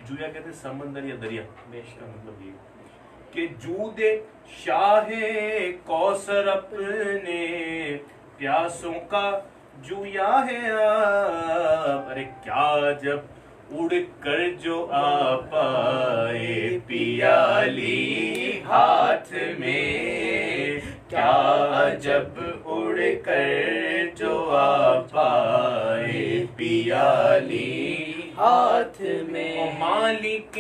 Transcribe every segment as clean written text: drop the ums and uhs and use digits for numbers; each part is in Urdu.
جویا کہتے ہیں سمندر یا دریا، مطلب یہ کہ جود شاہ کوثر اپنے پیاسوں کا جویا ہے آپ، ارے کیا جب اڑ کر جو آ پائے پیالی ہاتھ میں، کیا جب اڑ کر جو آ پائے پیالی ہاتھ میں، مالک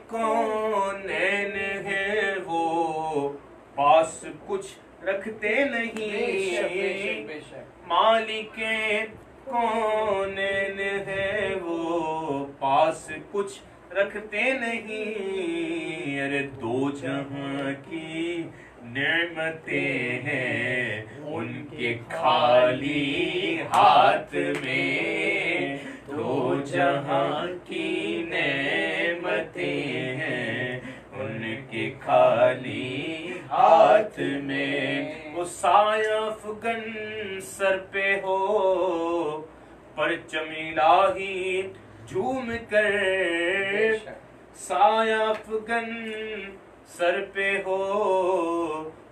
کونین ہے وہ پاس کچھ رکھتے نہیں، مالک کونین ہے وہ پاس کچھ رکھتے نہیں، ارے دو جہاں کی نعمتیں ہیں ان کے خالی ہاتھ میں، دو جہاں کی نعمتیں ہیں ان کے خالی ہاتھ میں، وہ سایہ افغن سر پہ ہو پرچم الہی جھوم کر، سایہ افغن سر پہ ہو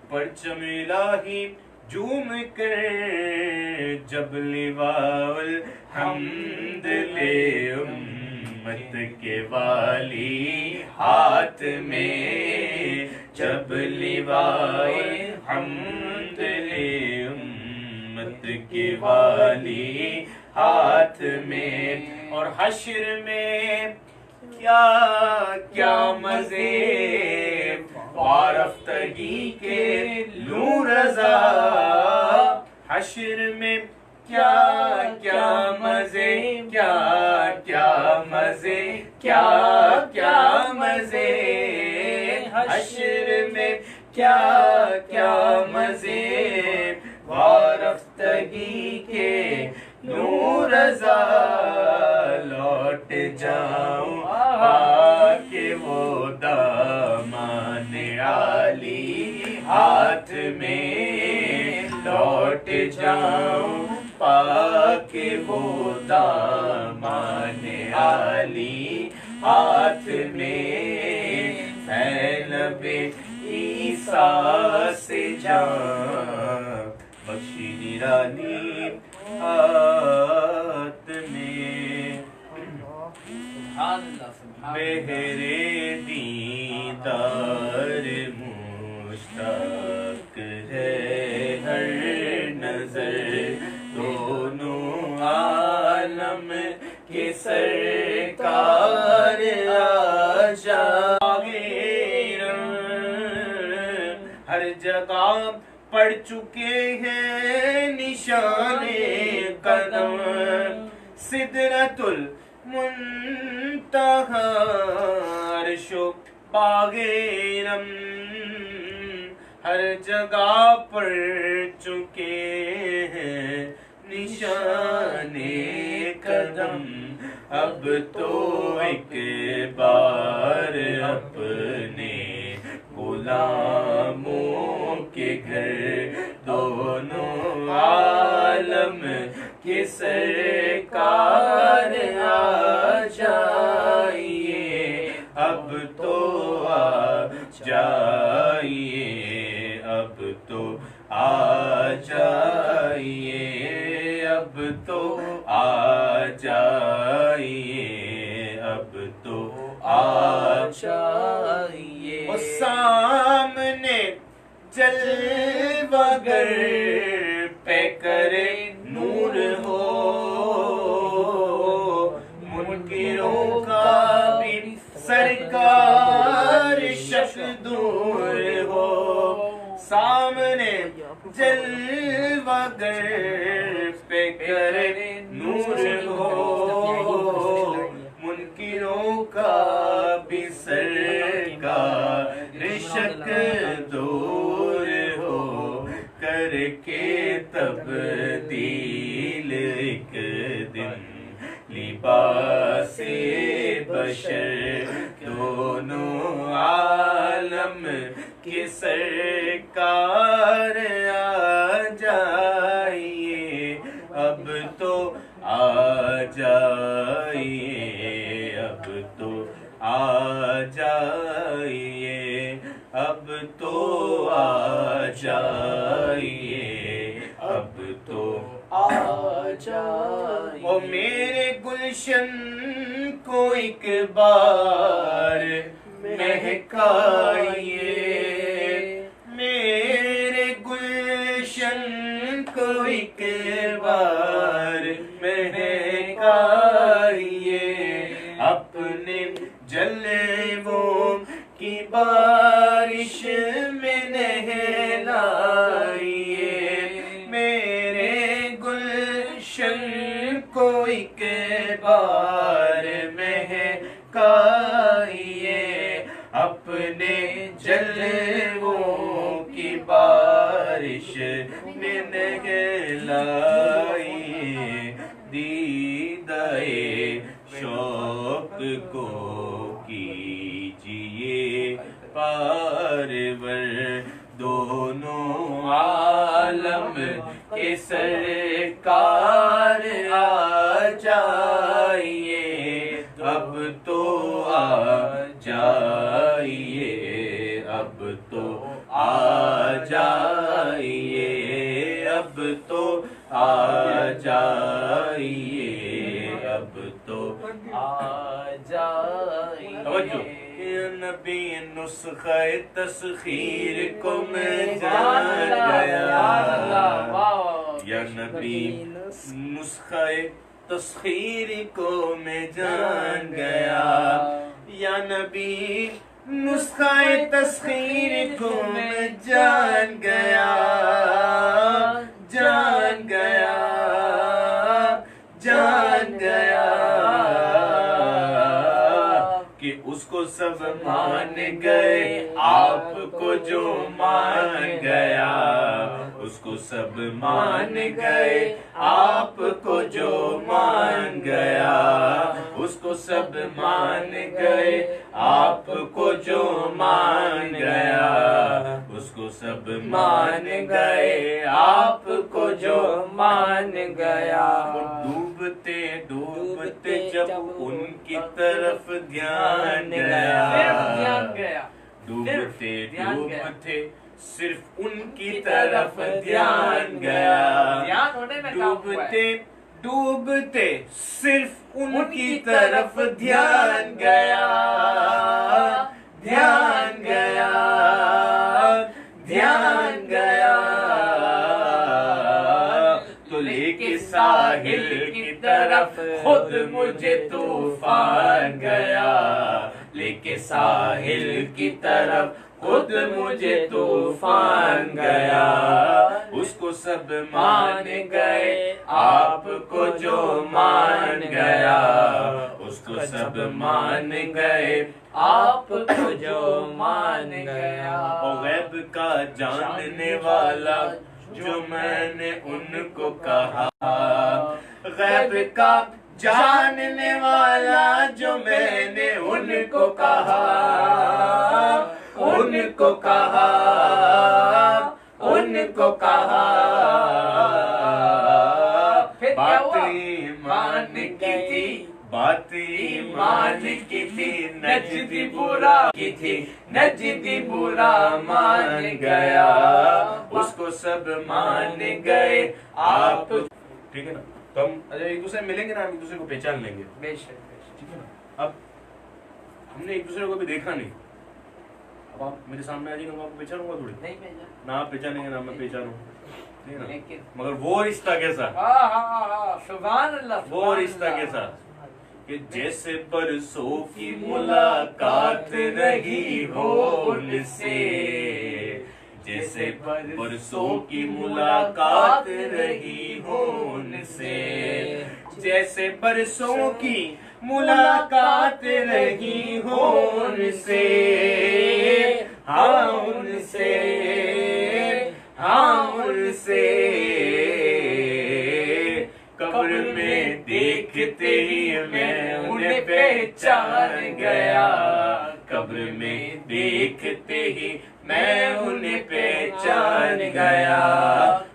پرچم الہی جھوم کر، جب لواء الحمد لے امت کے والی ہاتھ میں، جب لواء الحمد لے امت کے والی ہاتھ میں، اور حشر میں کیا کیا مزے وارفتگی کے لوں رضا، حشر میں کیا کیا مزے، کیا کیا مزے، کیا کیا مزے، حشر میں کیا کیا مزے وارفتگی کے لوں رضا، لوٹ جاؤں آ کے وہ دامان عالی ہاتھ میں، لوٹ جاؤں پا کے وہ دامان عالی ہاتھ میں، فیلب عیسیٰ سے جان بخشی نرانی ہاتھ میں، بہرے دیدار مشتاق ہے ہر نظر، دونوں عالم کے سرکار آ جائیں، ہر جگہ پڑ چکے ہیں نشان قدم، سدرۃ المنتہی عرش و باغ علم، ہر جگہ پڑ چکے ہیں نشان قدم، اب تو ایک بار اپنے غلاموں کے گھر دونوں عالم کے سرکار آ جائیے، اب تو آ جائیے، اب تو آ جائیے، اب تو آ جائیے، اب تو آ جائیے، وہ سامنے جلوہ گر پہ کرے نور ہو، منکروں کا بھی سرکار شک دور ہو، سامنے جلوہ گر پہ کرے نور ہو، منکروں کا بھی سرکار شک دور ہو، کر کے تبدیل ایک دن لباس بشر، دونوں عالم کے سرکار آ جائیے، اب تو آ جائیے، اب تو آ جائیے، اب تو آ جائیے، اب تو آ جائیے۔ او میرے گلشن کو ایک بار مہکائیے، میرے گلشن کو ایک بار مہکائیے، اپنے جلووں کی بارش میں نہلائیے، میرے گلشن کو ایک بار مہکائیے، اپنے جلووں کی بارش میں نہلائیے، دیدہ شوق کو کیجیے پارور، دونوں عالم کے سرکار آ جائیے، اب تو آ جائیے، اب تو آ جائیے، اب تو آ جائیے، اب تو آ جائیے۔ توجہ، یا نبی نسخہ تسخیر کو میں جان گیا، یا نبی نسخہ تسخیر کو میں جان گیا، یا نبی نسخہ تسخیر کو میں جان گیا، جان گیا، جان گیا، کہ اس کو سب مان گئے، آپ کو جو مان گیا، اس کو سب مان گئے، آپ کو جو مان گیا، اس کو سب مان گئے، آپ کو جو مان گیا، اس کو سب مان گئے، آپ کو جو مان گیا، ڈوبتے ڈوبتے جب ان کی طرف دھیان گیا، ڈوبتے ڈوبتے صرف ان کی طرف دھیان گیا، ڈوبتے ڈوبتے صرف ان کی طرف دھیان گیا، دھیان گیا، دھیان گیا، تو لے کے ساحل کی طرف خود مجھے طوفان گیا، لے کے ساحل کی طرف خود مجھے طوفان گیا، اس کو سب مان گئے، آپ کو جو مان گیا، اس کو سب مان گئے، آپ کو جو مان گیا، او غیب کا جاننے والا جو میں نے ان کو کہا، غیب کا جاننے والا جو میں نے ان کو کہا، ان کو کہا، ان کو کہا، بات ایمان کی تھی، بات ایمان کی تھی، نجدی برا کی تھی، نجدی برا مان گیا، اس کو سب مان گئے، آپ ٹھیک ہے نا؟ تو ہم ایک دوسرے ملیں گے نا، ہم ایک دوسرے کو پہچان لیں گے، بے شک ٹھیک ہے نا؟ اب ہم نے ایک دوسرے کو بھی دیکھا نہیں، اب آپ میرے سامنے آ جائیں گے، میں آپ کو پہچانوں گا تھوڑی، نہ آپ پہچانیں گے نہ میں پہچانوں، مگر وہ رشتہ کیسا، سبحان اللہ، وہ رشتہ کیسا کہ جیسے برسوں کی ملاقات رہی ہو ان سے، جیسے برسوں کی ملاقات رہی ہو ان سے، جیسے برسوں کی ملاقات رہی ہو ان سے، ہاں ان سے، ہاں ان سے، قبر میں دیکھتے ہی میں انہیں پہچان گیا، قبر میں دیکھتے ہی میں انہیں پہچان گیا،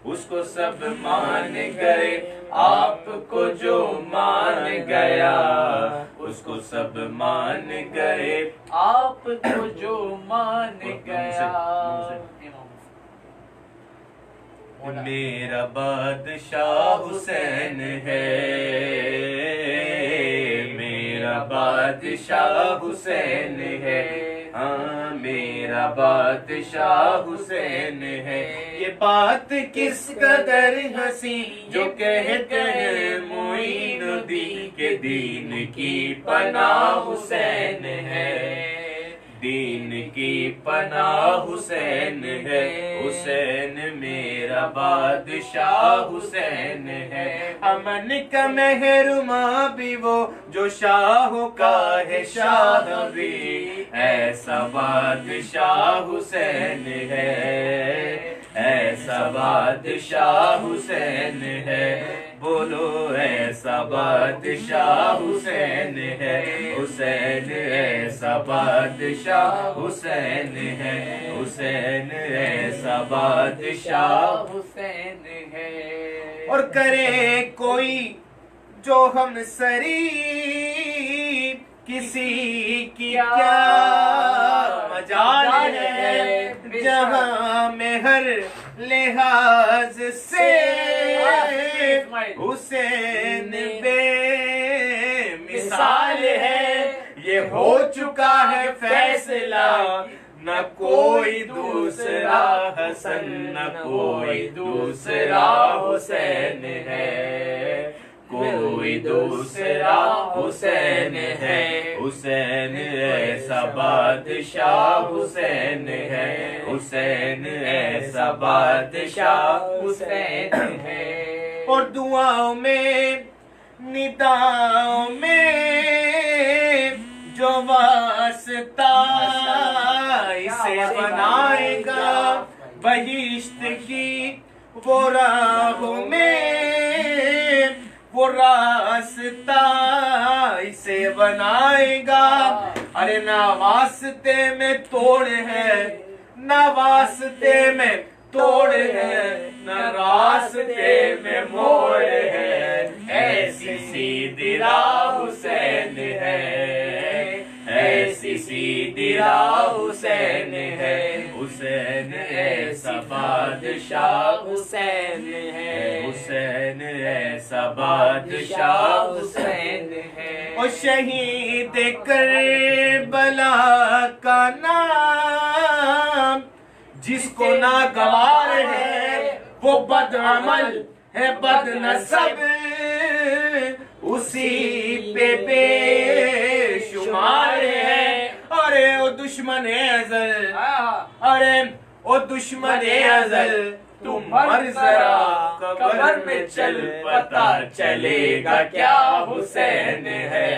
اس کو سب مان گئے، آپ کو جو مان گیا اس کو سب مان گئے. آپ کو جو مان گیا. میرا بادشاہ حسین ہے، میرا بادشاہ حسین ہے، ہاں میرا بادشاہ حسین ہے. یہ بات کس قدر ہنسی جو کہتے ہیں معین الدین کے دین کی پناہ حسین ہے، دین کی پناہ حسین ہے. حسین میرا بادشاہ حسین ہے. امن کا محرماں بھی وہ جو شاہوں کا ہے شاہ بھی، ایسا بادشاہ حسین ہے، ایسا بادشاہ حسین ہے. بولو ایسا بادشاہ حسین ہے، حسین ایسا بادشاہ حسین ہے، حسین ایسا بادشاہ حسین ہے. اور کرے کوئی جو ہم سری کسی کی کیا مجال ہے، جہاں میں ہر لحاظ سے حسین بے مثال ہے. یہ ہو چکا ہے فیصلہ، نہ کوئی دوسرا حسن نہ کوئی دوسرا حسین ہے، کوئی دوسرا حسین ہے. حسین ایسا بادشاہ حسین ہے، حسین ایسا بادشاہ حسین ہے. اور دعاؤں میں نداؤں میں جو واسطہ اسے بنائے گا، بہشت کی وہ راہوں میں وہ راستہ اسے بنائے گا. ارے نہ واسطے میں توڑ ہے، نہ واسطے میں توڑ ہے، نہ راستے میں موڑ ہے. ایسی سیدھی راہ حسین ہے، ایسی سیدھی راہ حسین ہے. حسین ایسا بادشاہ حسین ہے، حسین ایسا بادشاہ حسین ہے. اور شہید کربلا کا نام جس کو ناگوار ہے، وہ بد عمل ہے بد نسب، اسی پہ بے شمار ہے. ارے او دشمن ازل، ارے او دشمن ازل، تم مر ذرا قبر میں چل، پتا چلے گا کیا حسین ہے،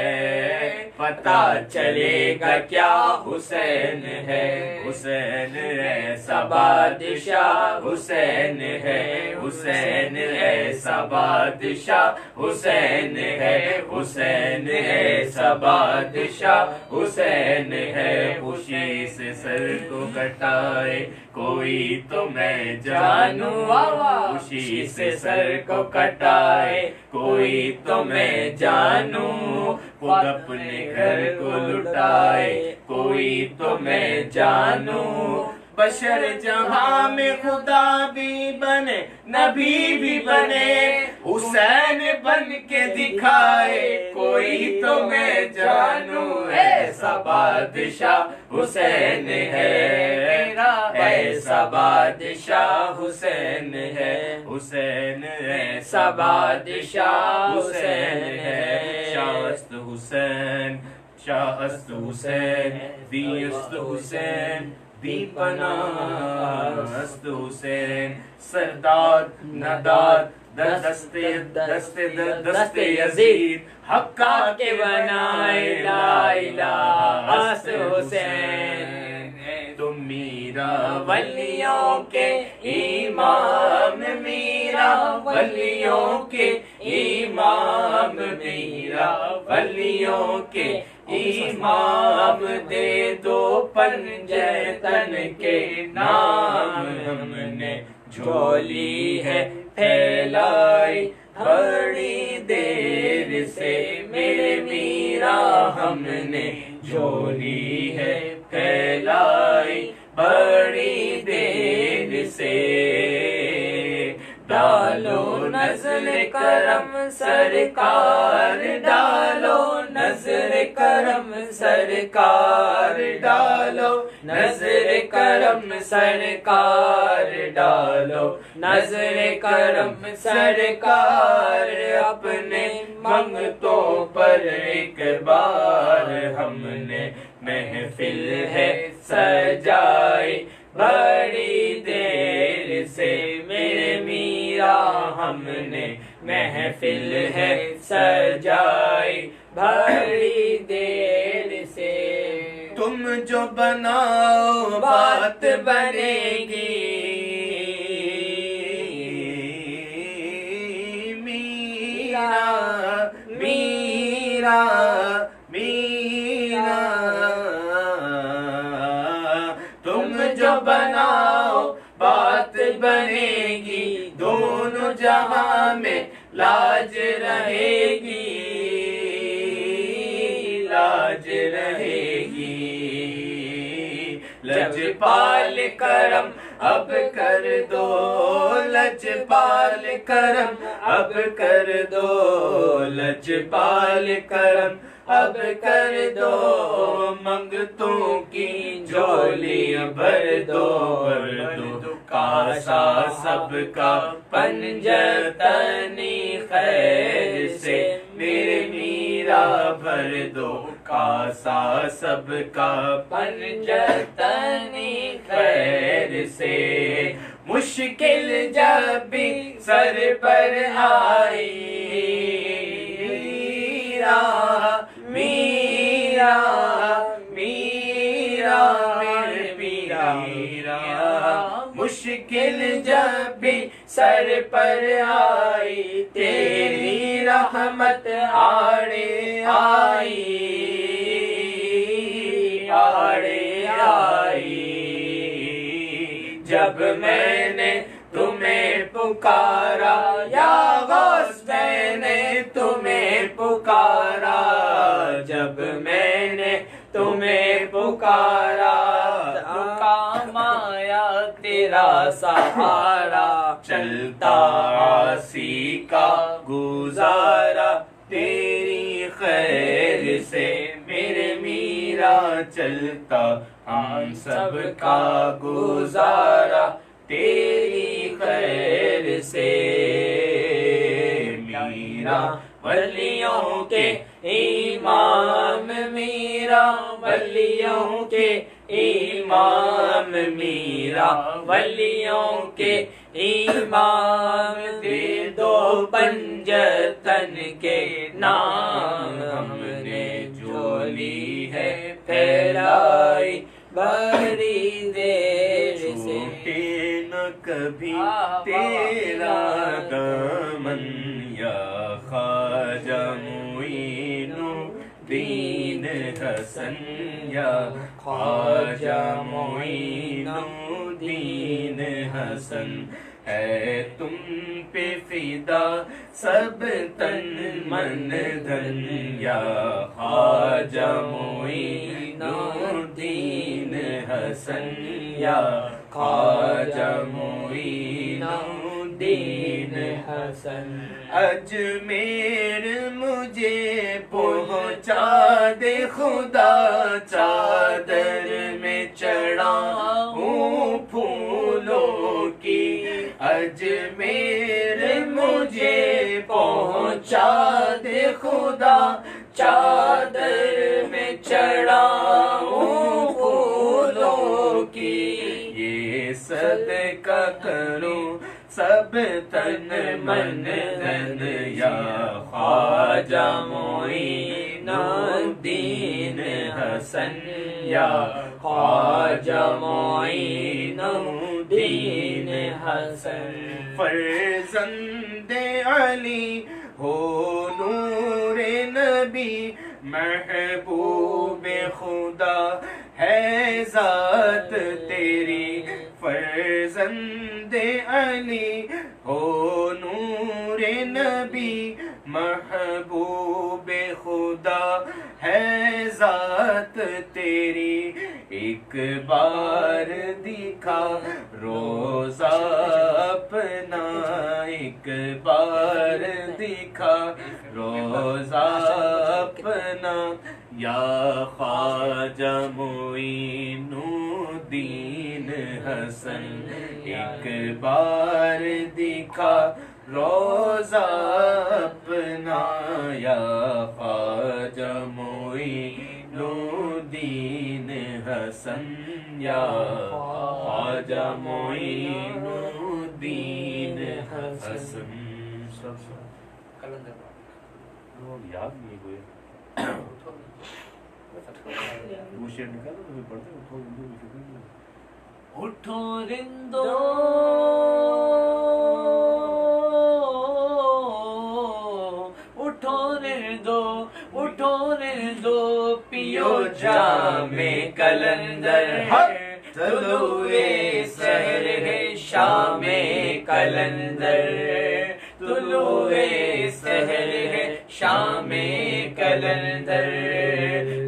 پتا چلے گا کیا حسین ہے. حسین ایسا بادشاہ حسین ہے، حسین ایسا بادشاہ حسین ہے، حسین ایسا بادشاہ حسین ہے. خوشی سے سر کو کٹائے کوئی تو میں جانوں، خوشی سے سر کو کٹائے کوئی تو میں جانوں، خود اپنے گھر کو لٹائے کوئی تو میں جانوں. بشر جہاں میں خدا بھی بنے نبی بھی بنے، حسین بن کے دکھائے کوئی تو میں جانوں. ایسا بادشاہ حسین ہے، ایسا بادشاہ حسین ہے، حسین ایسا بادشاہ حسین ہے. شاست حسین، شاست حسین، دیست حسین، دی پناہ است حسین. سردار نداد دست دست دست یزید، حقا کے بنائے لا الہ است حسین. تم میرا ولیوں کے امام، میرا ولیوں کے امام، میرا ولیوں کے امام. دے دو پنجے تن کے نام، ہم نے جھولی ہے پھیلائی بڑی دیر سے میرے میرا ہم نے جھولی ہے پھیلائی، بڑی دیر سے ڈالو نظر کرم سرکار، ڈالو نظر کرم سرکار، ڈالو نظر کرم سرکار، ڈالو نظر کرم سرکار، اپنے منگتوں پر ایک بار ہم نے محفل ہے سجائی، بڑی دیر سے میرے میرا ہم نے محفل ہے سجائی، بڑی دیر سے تم جو بناؤ بات بنے گی، میرا میرا میرا تم جو بناؤ بات بنے گی، دونوں جہاں میں لاج رہے گی، لاج رہے گی، لجپال کرم اب کر دو، لجپال کرم اب کر دو، لجپال کرم اب کر دو، منگتوں کی جھولی بھر دو، بھر دو، کاسا سب کا پنجتنی خیر سے میرے میرا بھر دو، کاسا سب کا پنجتنی خیر سے، مشکل جب بھی سر پر آئی، میرا میرا میرا میرا مشکل جب بھی سر پر آئی، تیری رحمت آڑے آئی، آڑے آئی، جب میں نے تمہیں پکارا یا غوث، میں نے تمہیں پکارا، جب میں نے تمہیں پکارا، کام آیا تیرا سہارا، چلتا عاصی کا گزارا، تیری خیر سے میرے میرا چلتا ہم سب کا گزارا، تیری خیر سے میرا ولیوں کے امام، میرا ولیوں کے امام، میرا ولیوں کے امام، دے دو پنجتن کے نام، ہم نے جھولی ہے پھیلائی، بڑی دیر سے چھوٹے نہ کبھی تیرا دامن، یا خواجہ معین الدین حسن، یا خواجہ معین الدین حسن، ہے تم پہ فدا سب تن من دھن، یا خواجہ معین الدین حسن، یا خواجہ معین الدین حسن، اجمیر مجھے پہنچا دے خدا، چادر میں چڑھاؤں پھولوں کی، اجمیر مجھے پہنچا دے خدا، چادر میں چڑھاؤں پھولوں کی، یہ صدقہ کروں سب تن من دھن، یا خواجہ معین الدین حسن، یا خواجہ معین الدین حسن، فرزند علی ہو نور نبی، محبوب خدا ہے ذات تیری، فرزند علی ہو نور نبی، تیری ایک بار دکھا روزہ اپنا ایک بار دکھا روزہ اپنا یا خواجہ معین الدین حسن ایک بار دکھا روزہ اپنا یا خواجہ معین الدین حسن یا خواجہ معین الدین حسن یاد نہیں کوئی وہ شعر نکالا تو پڑھتے اٹھو رندو اٹھو رندو اٹھو رندو پیو جام کلندر طلوع سحر ہے شام کلندر طلوع سحر ہے شام کلندر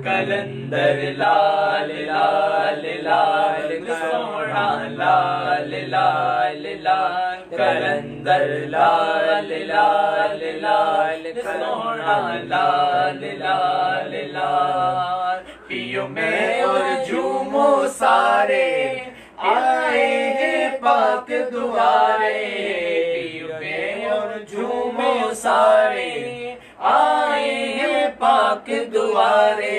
کلندر لال لال لال سونا لال لال لال کلندر لال لال لال سونا لال لال لال پیو میں اور جھومو سارے آئے ہیں پاک دوارے پیو میں اور جھومو سارے آئے ہیں پاک دوارے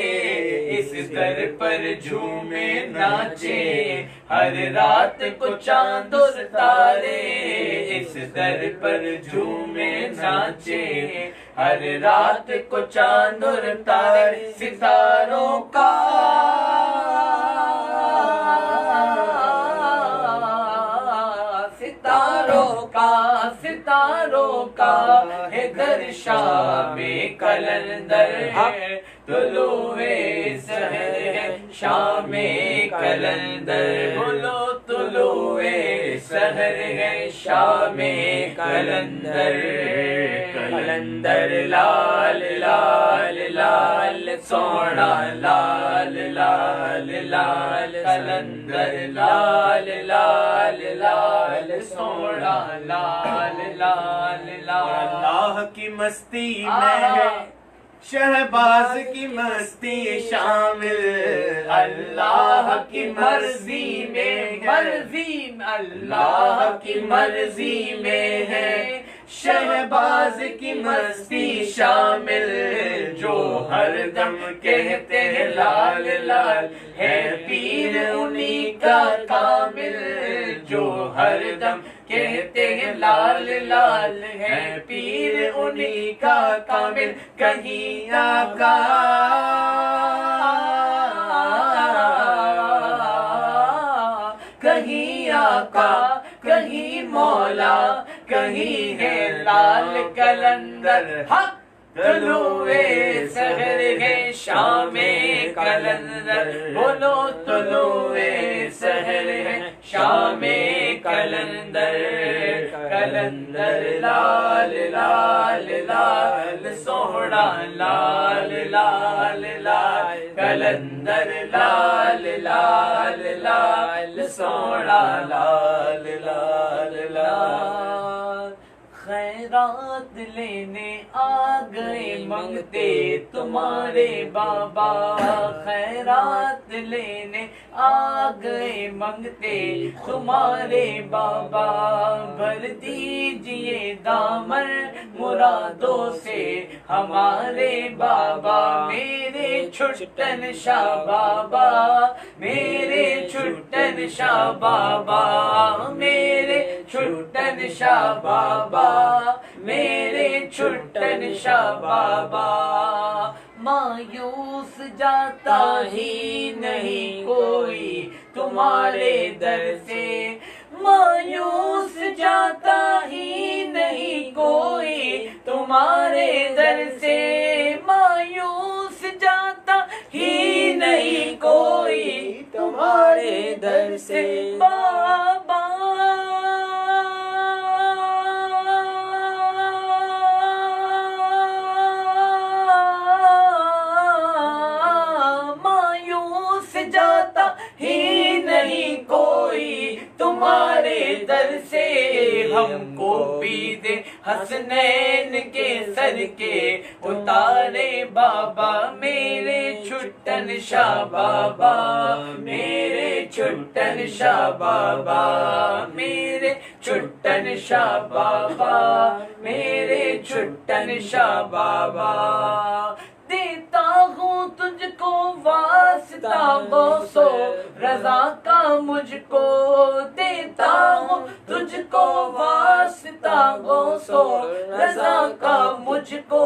اس در پر جھومے ناچے ہر رات کو چاند و ستارے اس در پر جھومے ناچے ہر رات کو چاند اور تارے ستاروں کا ستاروں کا ہے در شام کلندر ہے طلوع سحر ہے شام کلندر بولو طلوع سحر ہے شام کلندر کلندر لال لال لال سونا لال لال لال کلندر لال لال لال سونا لال لال لال اللہ کی مستی میں ہے شہباز کی مستی شامل اللہ کی مرضی میں مرضی اللہ کی مرضی میں ہے شہباز کی مستی شامل جو ہر دم کہتے ہیں لال لال ہے پیر انہی کا کامل جو ہر دم کہتے ہیں لال لال ہے پیر انہی کا کامل کہیں آقا کہیں آقا کہیں مولا کہیں ہے لال کلندر حق طلوع سحر ہے شام کلندر بولو طلوع سحر ہے شام کلندر کلندر لال لال لال سونا لال لال لال کلندر لال لال لال سونا لال لال لال خیرات لینے آ گئے منگتے تمہارے بابا خیرات لینے آ گئے منگتے تمہارے بابا بھر دیجئے دامن مرادوں سے ہمارے بابا میرے چھٹن شاہ بابا میرے چھٹن شاہ بابا میرے چھٹن شاہ بابا میرے چھٹن شاہ بابا مایوس جاتا ہی نہیں کوئی تمہارے در سے مایوس جاتا ہی نہیں کوئی تمہارے در سے مایوس جاتا ہی نہیں کوئی تمہارے در سے بابا در سے ہم کو بھی دے حسنین کے سر کے اتارے بابا میرے چھٹن شاہ بابا میرے چھٹن شاہ بابا میرے چھٹن شاہ بابا میرے چھٹن شاہ بابا دیتا ہوں تجھ کو واسطہ غوث و رضا کا مجھ کو دیتا ہوں تجھ کو واسطہ غوث و رضا کا مجھ کو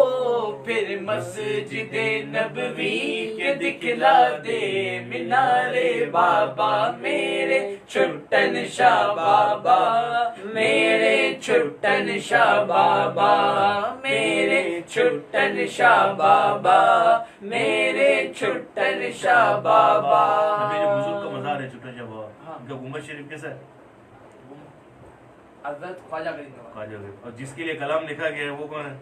پھر مسجد نبوی کے دکھلا دے مینارے بابا میرے چھٹن شاہ بابا میرے چھٹن شاہ بابا میرے چھٹن شاہ بابا میرے چھٹن شاہ بابا میرے بزرگ کا مزار ہے چھٹن شاہ بابا ان کا گنبد شریف کیسا ہے حضرت خواجہ غریب خواجہ غریب اور جس کے لیے کلام لکھا گیا ہے وہ کون ہے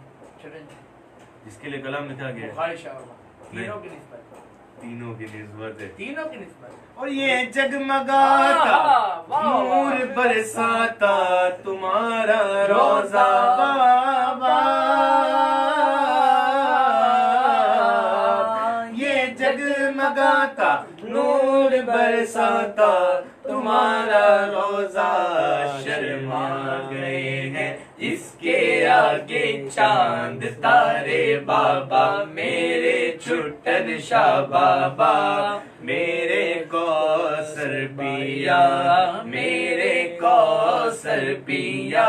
جس کے لیے کلام لکھا گیا ہے بخاری شاہ بابا تینوں کی نسبت تینوں کی نسبت ہے تینوں کی نسبت اور یہ جگمگاتا نور برساتا تمہارا روزہ بابا یہ جگمگاتا نور برساتا تمہارا روزہ شرما گئے ہیں اس کے آگے چاند تارے بابا میرے چھٹن شاہ بابا میرے کوثر پیا میرے کوثر پیا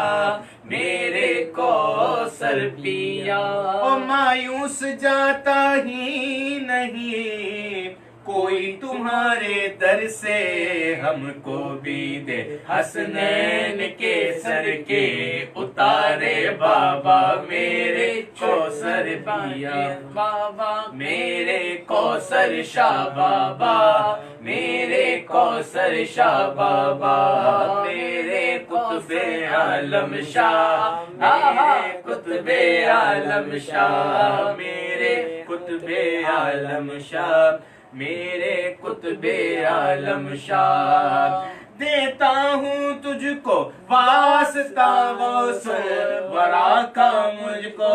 میرے کوثر پیا او مایوس جاتا ہی نہیں کوئی تمہارے در سے ہم کو بھی دے حسنین کے سر کے اتارے بابا میرے کوثر پیا بابا میرے کوثر شاہ بابا میرے کوثر شاہ بابا میرے قطب عالم شاہ میرے قطب عالم شاہ میرے قطب عالم شاہ میرے قطب عالم شاہ دیتا ہوں تجھ کو واسطہ غوث ورا کا مجھ کو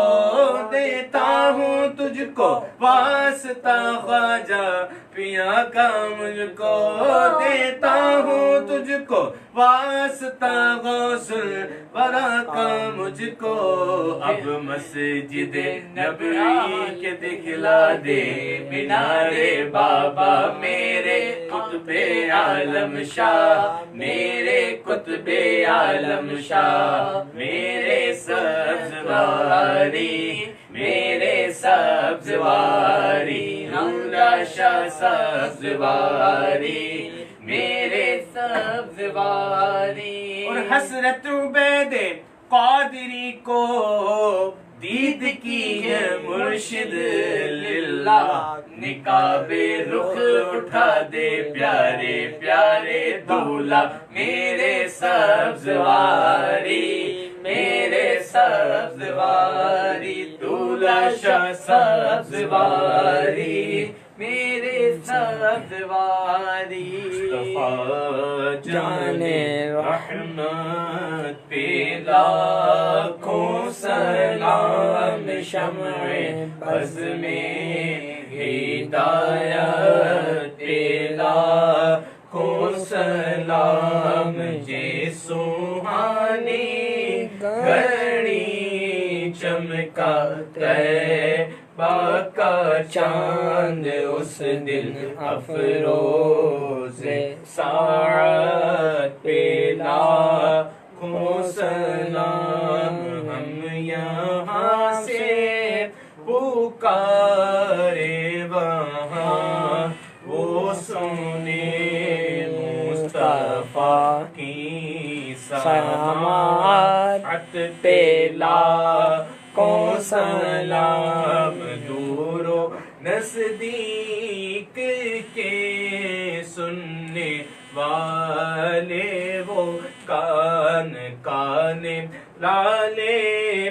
دیتا ہوں تجھ کو واسطہ خواجہ پیا کا مجھ کو دیتا ہوں تجھ کو واسطہ غوث ورا کا مجھ کو اب مسجد نبوی کے دکھلا دے مینارے بابا میرے قطب عالم شاہ میرے قطب عالم شاہ میرے سبزواری میرے سبزواری ہمرا شاہ سبزواری میرے سبزواری اور حسرت عبید قادری کو دید کی ہے مرشد للہ نقاب رخ اٹھا دے پیارے پیارے دولہا میرے سبزواری میرے سبزواری دولہا شاہ سبزواری میرے سبزواری مصطفیٰ جان رحمت پہ لاکھوں سلام شمع بز میں ہدایت پہ لاکھوں سلام جے سوہانی گھڑی چمکا طیبہ کا چاند اس دل افروز ساعت پہ لاکھوں سلام ہم یہاں سے پکارے وہاں وہ سنے مصطفیٰ کی سماعت پہ لاکھوں سلام دور و نزدیک کے سننے والے وہ کان کان لالے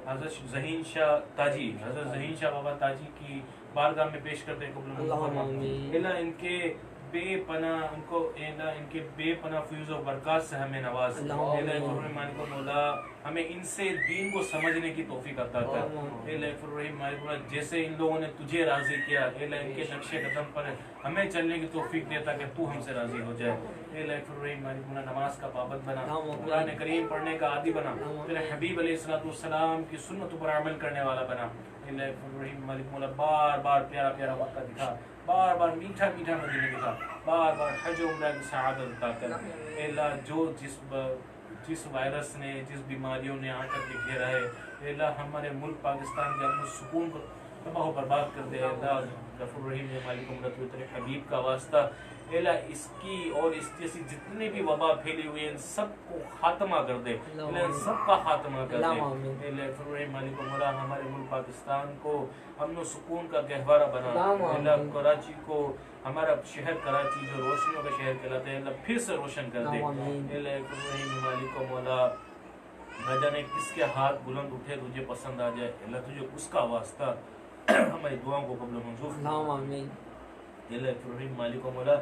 حضرت ذہین شاہ تاجی، حضرت ذہین شاہ بابا تاجی کی بارگاہ میں پیش کرتے ہیں قبول منظور فرما۔ اللہ ان کے بے پناہ ان کو اللہ ان کے بے پناہ فیوز و برکات سے ہمیں نواز۔ اللہ فرمائے مالک و مولا ہمیں ان سے دین کو سمجھنے کی توفیق عطا کر۔ اللہ فرمائے مالک و مولا جیسے ان لوگوں نے تجھے راضی کیا، اللہ ان کے نقش قدم پر ہمیں چلنے کی توفیق دے تاکہ تو ہم سے راضی ہو جائے۔ اللہ فرمائے مالک و مولا نماز کا پابند بنا، قرآن کریم پڑھنے کا عادی بنا، تیرے حبیب علیہ الصلوۃ والسلام کی سنت پر عمل کرنے والا بنا۔ اللہ فرمائے مالک مولا بار بار پیارا پیارا مکہ دکھا، بار بار میٹھا میٹھا مدینہ دکھا، بار بار حج و عمرہ کی سعادت عطا کر۔ اے اللہ جو جس وائرس نے جس بیماریوں نے آ کر کے گھیرا ہے، اے اللہ ہمارے ملک پاکستان کے امن و سکون کو تباہ و برباد کر دے۔ اے اللہ غفور رحیم مالک ملت تیرے حبیب کا واسطہ، اے اللہ اس کی اور اس جیسی جتنی بھی وبا پھیلی ہوئی ہے ان سب کو خاتمہ کر دے، اے اللہ ان سب کا خاتمہ کر دے۔ اے اللہ غفور رحیم مالک مولا ہمارے ملک پاکستان کو امن و سکون کا گہوارہ بنا۔ اے اللہ کراچی کو، ہمارا شہر کراچی جو روشنیوں کا شہر کہلاتا ہے، اللہ پھر سے روشن کر دے۔ اے اللہ غفور رحیم مالک مولا نہ جانے کس کے ہاتھ بلند اٹھے تجھے پسند آ جائے، اللہ تجھے اس کا واسطہ ہماری دعاؤں کو قبول و منظور فرما۔ اے اللہ غفور رحیم مالک مولا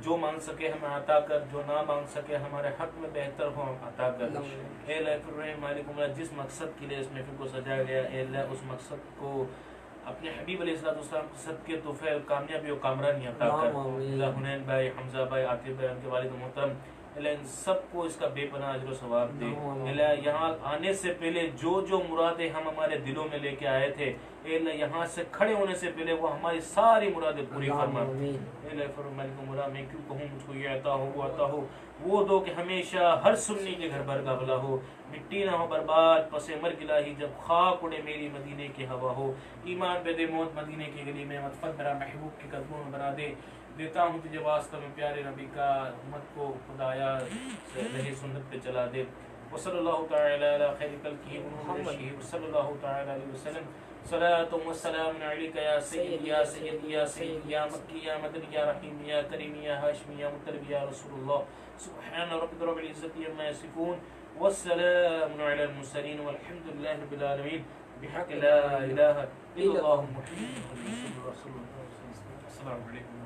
جو مانگ سکے ہمیں عطا کر، جو نہ مانگ سکے ہمارے حق میں بہتر ہو عطا کر۔ اے اللہ غفور رحیم مالک مولا جس مقصد کے لیے اس محفل کو سجایا گیا، اے اللہ اس مقصد کو اپنے حبیب علیہ السلام کے صدقے توفیق کامیابی و کامرانی عطا کر۔ اللہ حنین بھائی، حمزہ بھائی، عاطف بھائی، ان کے والد محترم، اللہ ان سب کو اس کا بے پناہ اجر و ثواب دے۔ اللہ یہاں آنے سے پہلے جو مرادیں ہم ہمارے دلوں میں لے کے آئے تھے، اے اللہ یہاں سے کھڑے ہونے سے پہلے وہ ہماری ساری مرادیں پوری فرما۔ اے اللہ فرمائے مولا میں کیوں کہوں مجھ کو یہ عطا ہو وہ عطا ہو، وہ دو کہ ہمیشہ ہر سنی کے گھر بھر کا بھلا ہو، مٹی نہ ہو برباد پس مرگ الہی جب خاک اڑے میری مدینے کی ہوا ہو، ایمان بے دے موت مدینے کی گلی میں مدفن میرا محبوب کے قدموں میں بنا دے۔ دیتا ہوں تجھے واسطہ میں پیارے نبی کا، امت کو خدایا رہے سنت پہ چلا دے۔ وصلی اللہ تعالی علی خیر خلقہ محمد صلی اللہ تعالی علیہ وسلم۔ صلاۃ و سلام علیک یا سید یا سید یا سید یا مکی یا مدنی یا رحیم یا کریم یا ہاشمی یا مطلب یا رسول اللہ۔ سبحان ربک رب العزت عما یصفون والسلام علی المرسلین والحمد للہ رب العالمین بحق لا الہ الا اللہ محمد رسول اللہ۔ السلام علیکم۔